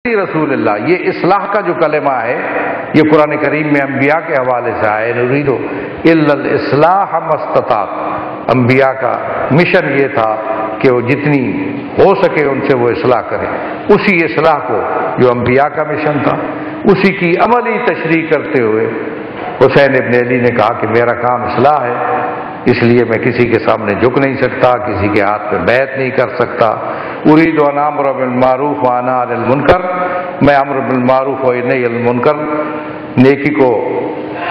رسول اللہ، یہ اصلاح کا جو کلمہ ہے یہ قرآن کریم میں انبیاء کے حوالے سے آئے، نرید الا الاصلاح ما استطعت۔ انبیاء کا مشن یہ تھا کہ وہ جتنی ہو سکے ان سے وہ اصلاح کریں، اسی اصلاح کو جو انبیاء کا مشن تھا اسی کی عملی تشریح کرتے ہوئے حسین ابن علی نے کہا کہ میرا کام اصلاح ہے، اس لیے میں کسی کے سامنے جھک نہیں سکتا، کسی کے ہاتھ پہ بیعت نہیں کر سکتا۔ اريد ان امر بالمعروف وانہی عن المنکر، میں امر بالمعروف و نہی عن المنکر، نیکی کو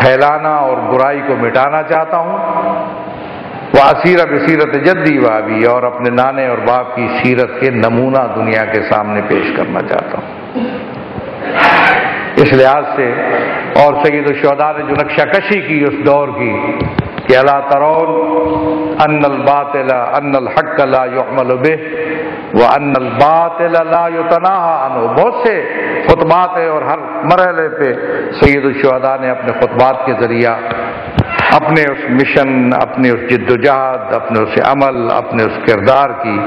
پھیلانا اور برائی کو مٹانا چاہتا ہوں۔ واسیر بسیرت جدی و ابی، اور اپنے نانے اور باپ کی سیرت کے نمونہ دنیا کے سامنے پیش کرنا چاہتا ہوں۔ اس لحاظ سے اور سید الشہداء نے جو نقشہ کشی کی اس دور کی کہ الا ترون ان الباطل ان الحق لا يعمل به وان الباطل لا يتناهى عنه، بہت سے خطبات ہیں اور ہر مرحلے پہ سید الشہداء نے اپنے خطبات کے ذریعہ اپنے اس مشن، اپنے اس جد و جہد، اپنے اس عمل، اپنے اس کردار کی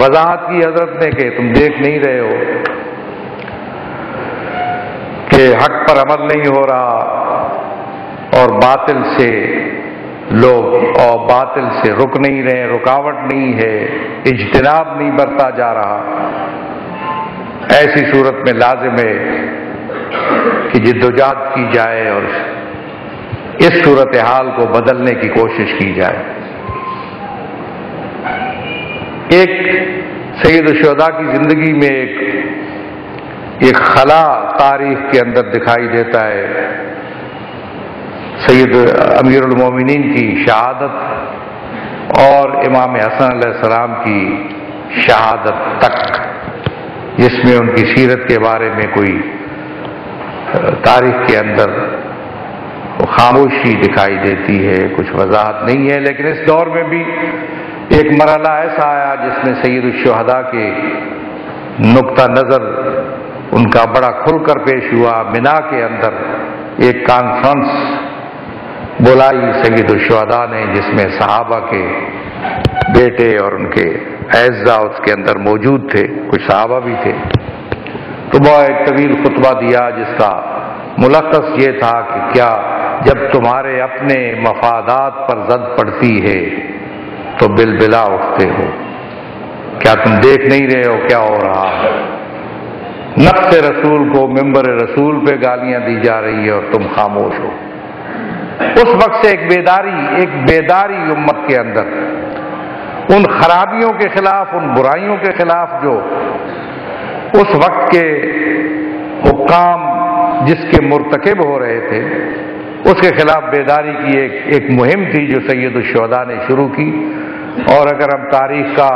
وضاحت کی حضرت نے کہ تم دیکھ نہیں رہے ہو کہ حق پر عمل نہیں ہو رہا اور باطل سے لوگ اور باطل سے رک نہیں رہے، رکاوٹ نہیں ہے، اجتناب نہیں برتا جا رہا۔ ایسی صورت میں لازم ہے کہ جد و جہد کی جائے اور اس صورتحال کو بدلنے کی کوشش کی جائے۔ ایک سید الشہداء کی زندگی میں ایک خلا تاریخ کے اندر دکھائی دیتا ہے، سید امیر المومنین کی شہادت اور امام حسن علیہ السلام کی شہادت تک، جس میں ان کی سیرت کے بارے میں کوئی تاریخ کے اندر خاموشی دکھائی دیتی ہے، کچھ وضاحت نہیں ہے۔ لیکن اس دور میں بھی ایک مرحلہ ایسا آیا جس میں سید الشہداء کے نقطہ نظر ان کا بڑا کھل کر پیش ہوا۔ منا کے اندر ایک کانفرنس بلائی سید الشہداء نے جس میں صحابہ کے بیٹے اور ان کے اعزاء اس کے اندر موجود تھے، کچھ صحابہ بھی تھے۔ تو وہ ایک طویل خطبہ دیا جس کا ملخص یہ تھا کہ کیا جب تمہارے اپنے مفادات پر زد پڑتی ہے تو بلبلا اٹھتے ہو، کیا تم دیکھ نہیں رہے ہو کیا ہو رہا ہے؟ نفس رسول کو ممبر رسول پہ گالیاں دی جا رہی ہے اور تم خاموش ہو۔ اس وقت سے ایک بیداری امت کے اندر ان خرابیوں کے خلاف، ان برائیوں کے خلاف جو اس وقت کے حکام جس کے مرتکب ہو رہے تھے، اس کے خلاف بیداری کی ایک مہم تھی جو سید الشہداء نے شروع کی۔ اور اگر ہم تاریخ کا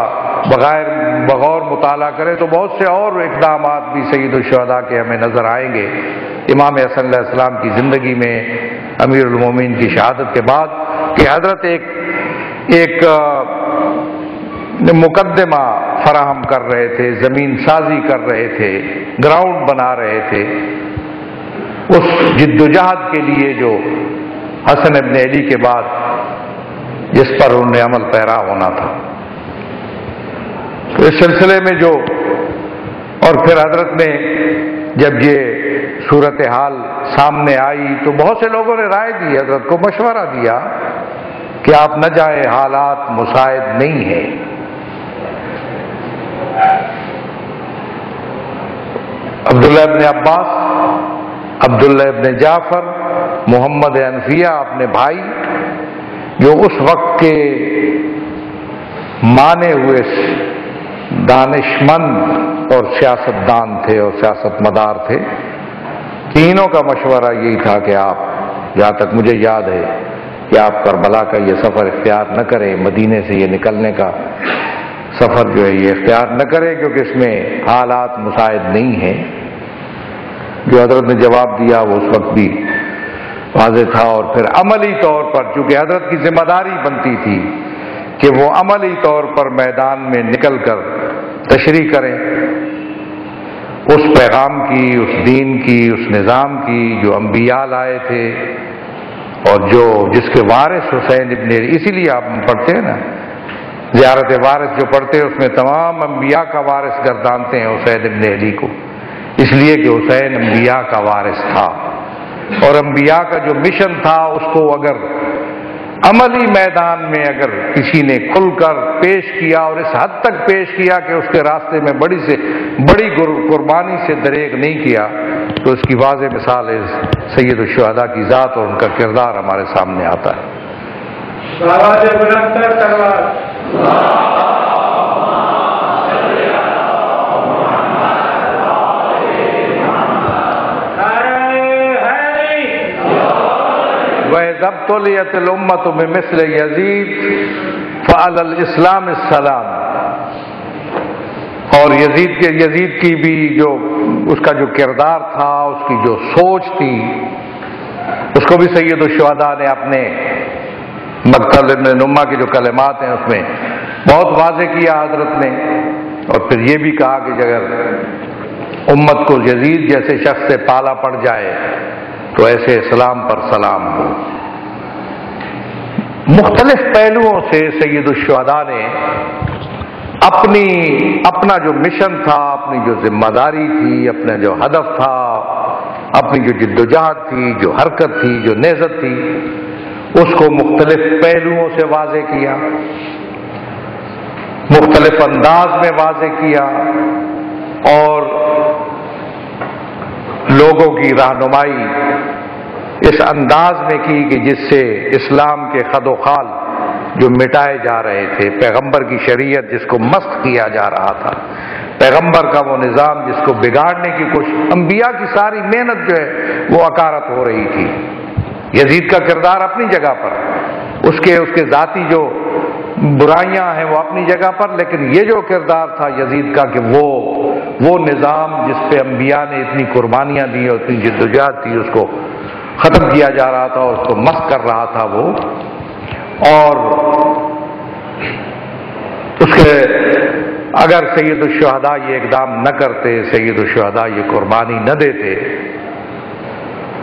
بغور مطالعہ کریں تو بہت سے اور اقدامات بھی سید الشہداء کے ہمیں نظر آئیں گے امام حسن علیہ السلام کی زندگی میں، امیر المومنین کی شہادت کے بعد، کہ حضرت ایک مقدمہ فراہم کر رہے تھے، زمین سازی کر رہے تھے، گراؤنڈ بنا رہے تھے اس جد و جہد کے لیے جو حسن ابن علی کے بعد جس پر انہوں نے عمل پیرا ہونا تھا۔ تو اس سلسلے میں جو اور پھر حضرت نے جب یہ صورتحال سامنے آئی تو بہت سے لوگوں نے رائے دی، حضرت کو مشورہ دیا کہ آپ نہ جائیں، حالات مساعد نہیں ہیں۔ عبداللہ ابن عباس، عبداللہ ابن جعفر، محمد حنفیہ اپنے بھائی جو اس وقت کے مانے ہوئے دانشمند اور سیاستدان تھے اور سیاست مدار تھے، تینوں کا مشورہ یہی تھا کہ آپ، جہاں تک مجھے یاد ہے، کہ آپ کربلا کا یہ سفر اختیار نہ کریں، مدینے سے یہ نکلنے کا سفر جو ہے یہ اختیار نہ کریں، کیونکہ اس میں حالات مساعد نہیں ہیں۔ جو حضرت نے جواب دیا وہ اس وقت بھی واضح تھا، اور پھر عملی طور پر چونکہ حضرت کی ذمہ داری بنتی تھی کہ وہ عملی طور پر میدان میں نکل کر تشریح کریں اس پیغام کی، اس دین کی، اس نظام کی جو انبیاء لائے تھے اور جو جس کے وارث حسین ابن علی، اسی لیے آپ پڑھتے ہیں نا زیارت وارث جو پڑھتے ہیں اس میں تمام انبیاء کا وارث گردانتے ہیں حسین ابن علی کو، اس لیے کہ حسین انبیاء کا وارث تھا، اور انبیاء کا جو مشن تھا اس کو اگر عملی میدان میں اگر کسی نے کھل کر پیش کیا اور اس حد تک پیش کیا کہ اس کے راستے میں بڑی سے بڑی قربانی سے دریغ نہیں کیا، تو اس کی واضح مثال ہے سید الشہداء کی ذات اور ان کا کردار ہمارے سامنے آتا ہے۔ وَإِذَا ابْتُلِيَتِ الْأُمَّةُ بِمِثْلِ يَزِيدَ فَعَلَى الْإِسْلَامِ السَّلَامُ۔ اور یزید کی بھی جو اس کا جو کردار تھا، اس کی جو سوچ تھی، اس کو بھی سید الشہداء نے اپنے مقتل ابن نمہ کے جو کلمات ہیں اس میں بہت واضح کیا حضرت نے، اور پھر یہ بھی کہا کہ اگر امت کو یزید جیسے شخص سے پالا پڑ جائے تو ایسے اسلام پر سلام ہو۔ مختلف پہلوؤں سے سید الشہداء نے اپنا جو مشن تھا، اپنی جو ذمہ داری تھی، اپنا جو ہدف تھا، اپنی جو جدوجہد تھی، جو حرکت تھی، جو نہضت تھی، اس کو مختلف پہلوؤں سے واضح کیا، مختلف انداز میں واضح کیا، اور لوگوں کی رہنمائی اس انداز میں کی کہ جس سے اسلام کے خد و خال جو مٹائے جا رہے تھے، پیغمبر کی شریعت جس کو مسخ کیا جا رہا تھا، پیغمبر کا وہ نظام جس کو بگاڑنے کی کوشش، انبیاء کی ساری محنت جو ہے وہ اکارت ہو رہی تھی۔ یزید کا کردار اپنی جگہ پر، اس کے ذاتی جو برائیاں ہیں وہ اپنی جگہ پر، لیکن یہ جو کردار تھا یزید کا کہ وہ نظام جس پہ انبیاء نے اتنی قربانیاں دی اور اتنی جدوجہد تھی، اس کو ختم کیا جا رہا تھا اور اس کو مسخ کر رہا تھا وہ، اور اس کے اگر سید الشہداء یہ اقدام نہ کرتے، سید الشہداء یہ قربانی نہ دیتے،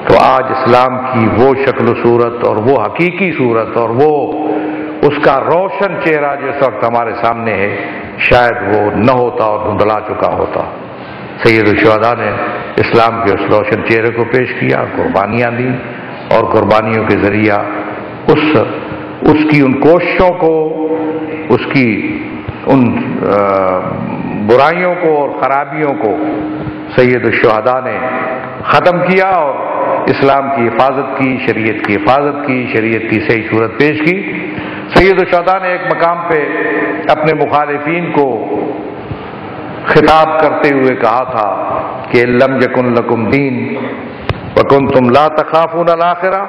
تو آج اسلام کی وہ شکل و صورت اور وہ حقیقی صورت اور وہ اس کا روشن چہرہ جو اس وقت ہمارے سامنے ہے شاید وہ نہ ہوتا اور دھندلا چکا ہوتا۔ سید الشہداء نے اسلام کے اس روشن چہرے کو پیش کیا، قربانیاں دی، اور قربانیوں کے ذریعہ اس کی ان کوششوں کو، اس کی ان برائیوں کو اور خرابیوں کو سید الشہداء نے ختم کیا اور اسلام کی حفاظت کی، شریعت کی حفاظت کی، شریعت کی صحیح صورت پیش کی۔ سید الشہداء نے ایک مقام پہ اپنے مخالفین کو خطاب کرتے ہوئے کہا تھا کہ لم یکن لکم دین وکنتم لا تخافون الآخرہ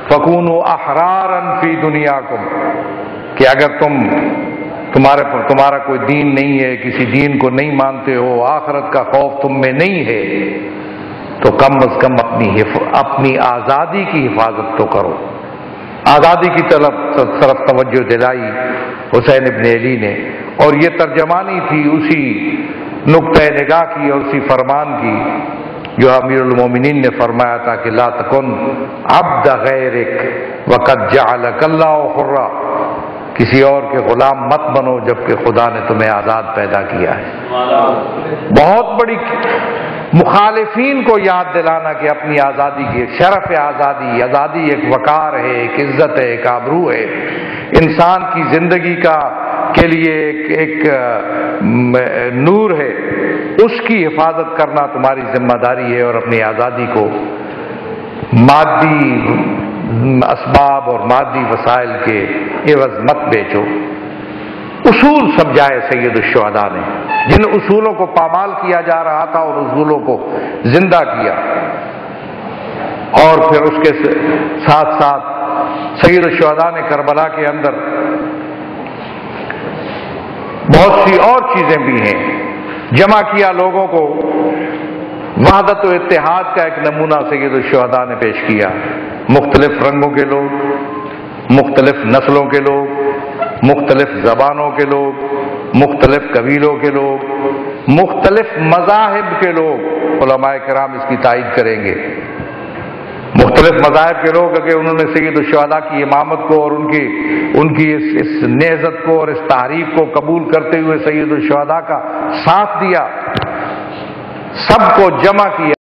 فکونوا احرارا فی دنیاکم، کہ اگر تمہارا کوئی دین نہیں ہے، کسی دین کو نہیں مانتے ہو، آخرت کا خوف تم میں نہیں ہے، تو کم از کم اپنی آزادی کی حفاظت تو کرو۔ آزادی کی طرف توجہ دلائی حسین ابن علی نے، اور یہ ترجمانی تھی اسی نقطہ نگاہ کی اور اسی فرمان کی جو امیر المومنین نے فرمایا تھا کہ لا تکن عبد غیرک وقد جعلک اللہ حرا، کسی اور کے غلام مت بنو جبکہ خدا نے تمہیں آزاد پیدا کیا ہے۔ بہت بڑی مخالفین کو یاد دلانا کہ اپنی آزادی کی ایک شرف ہے، آزادی ایک وقار ہے، ایک عزت ہے، ایک آبرو ہے، انسان کی زندگی کے لیے ایک نور ہے، اس کی حفاظت کرنا تمہاری ذمہ داری ہے، اور اپنی آزادی کو مادی اسباب اور مادی وسائل کے عوض مت بیچو۔ اصول سمجھائے سید الشہداء نے، جن اصولوں کو پامال کیا جا رہا تھا اور اصولوں کو زندہ کیا، اور پھر اس کے ساتھ ساتھ سید الشہداء نے کربلا کے اندر بہت سی اور چیزیں بھی ہیں، جمع کیا لوگوں کو، وحدت و اتحاد کا ایک نمونہ سید الشہداء نے پیش کیا، مختلف رنگوں کے لوگ، مختلف نسلوں کے لوگ، مختلف زبانوں کے لوگ، مختلف قبیلوں کے لوگ، مختلف مذاہب کے لوگ، علماء کرام اس کی تائید کریں گے، مختلف مذاہب کے لوگ کہ انہوں نے سید الشہداء کی امامت کو اور ان کی اس نہضت کو اور اس تحریک کو قبول کرتے ہوئے سید الشہداء کا ساتھ دیا، سب کو جمع کیا۔